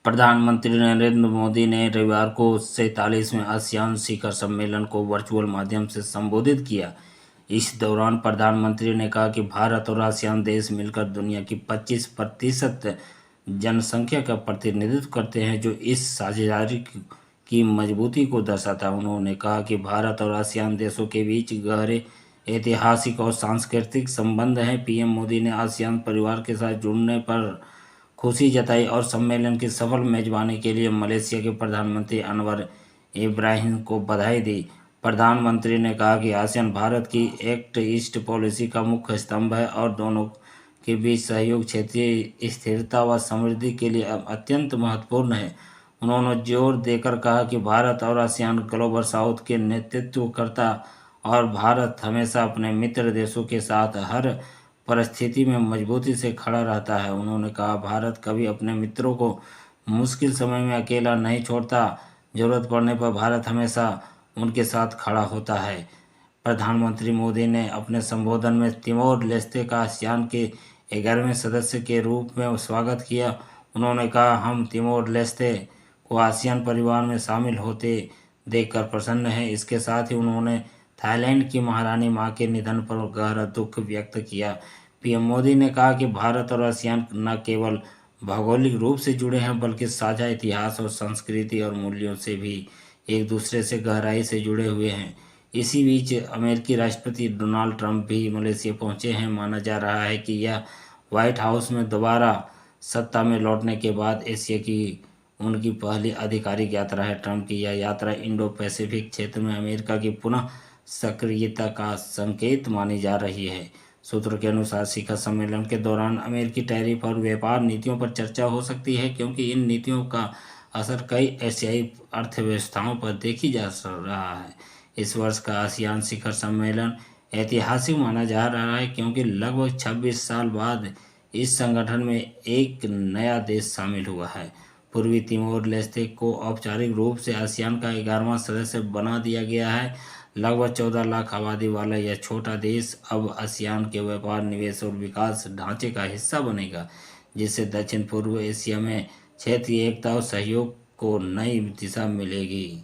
प्रधानमंत्री नरेंद्र मोदी ने रविवार को 47वें आसियान शिखर सम्मेलन को वर्चुअल माध्यम से संबोधित किया। इस दौरान प्रधानमंत्री ने कहा कि भारत और आसियान देश मिलकर दुनिया की 25% जनसंख्या का प्रतिनिधित्व करते हैं, जो इस साझेदारी की मजबूती को दर्शाता है। उन्होंने कहा कि भारत और आसियान देशों के बीच गहरे ऐतिहासिक और सांस्कृतिक संबंध हैं। पीएम मोदी ने आसियान परिवार के साथ जुड़ने पर खुशी जताई और सम्मेलन की सफल मेजबानी के लिए मलेशिया के प्रधानमंत्री अनवर इब्राहिम को बधाई दी। प्रधानमंत्री ने कहा कि आसियान भारत की एक्ट ईस्ट पॉलिसी का मुख्य स्तंभ है और दोनों के बीच सहयोग क्षेत्रीय स्थिरता व समृद्धि के लिए अत्यंत महत्वपूर्ण है। उन्होंने जोर देकर कहा कि भारत और आसियान ग्लोबल साउथ के नेतृत्व करता और भारत हमेशा अपने मित्र देशों के साथ हर परिस्थिति में मजबूती से खड़ा रहता है। उन्होंने कहा, भारत कभी अपने मित्रों को मुश्किल समय में अकेला नहीं छोड़ता। जरूरत पड़ने पर भारत हमेशा उनके साथ खड़ा होता है। प्रधानमंत्री मोदी ने अपने संबोधन में तिमोर लेस्ते का आसियान के 11वें सदस्य के रूप में स्वागत किया। उन्होंने कहा, हम तिमोर लेस्ते को आसियान परिवार में शामिल होते देखकर प्रसन्न हैं। इसके साथ ही उन्होंने थाईलैंड की महारानी मां के निधन पर गहरा दुख व्यक्त किया। पीएम मोदी ने कहा कि भारत और आसियान न केवल भौगोलिक रूप से जुड़े हैं, बल्कि साझा इतिहास और संस्कृति और मूल्यों से भी एक दूसरे से गहराई से जुड़े हुए हैं। इसी बीच अमेरिकी राष्ट्रपति डोनाल्ड ट्रंप भी मलेशिया पहुंचे हैं। माना जा रहा है कि यह व्हाइट हाउस में दोबारा सत्ता में लौटने के बाद एशिया की उनकी पहली आधिकारिक यात्रा है। ट्रंप की यह यात्रा इंडो पैसिफिक क्षेत्र में अमेरिका की पुनः सक्रियता का संकेत मानी जा रही है। सूत्रों के अनुसार शिखर सम्मेलन के दौरान अमेरिकी टैरिफ और व्यापार नीतियों पर चर्चा हो सकती है, क्योंकि इन नीतियों का असर कई एशियाई अर्थव्यवस्थाओं पर देखी जा रहा है। इस वर्ष का आसियान शिखर सम्मेलन ऐतिहासिक माना जा रहा है, क्योंकि लगभग 26 साल बाद इस संगठन में एक नया देश शामिल हुआ है। पूर्वी तिमोर लेस्ते को औपचारिक रूप से आसियान का 11वां सदस्य बना दिया गया है। लगभग 14 लाख आबादी वाला यह छोटा देश अब आसियान के व्यापार, निवेश और विकास ढांचे का हिस्सा बनेगा, जिससे दक्षिण पूर्व एशिया में क्षेत्रीय एकता और सहयोग को नई दिशा मिलेगी।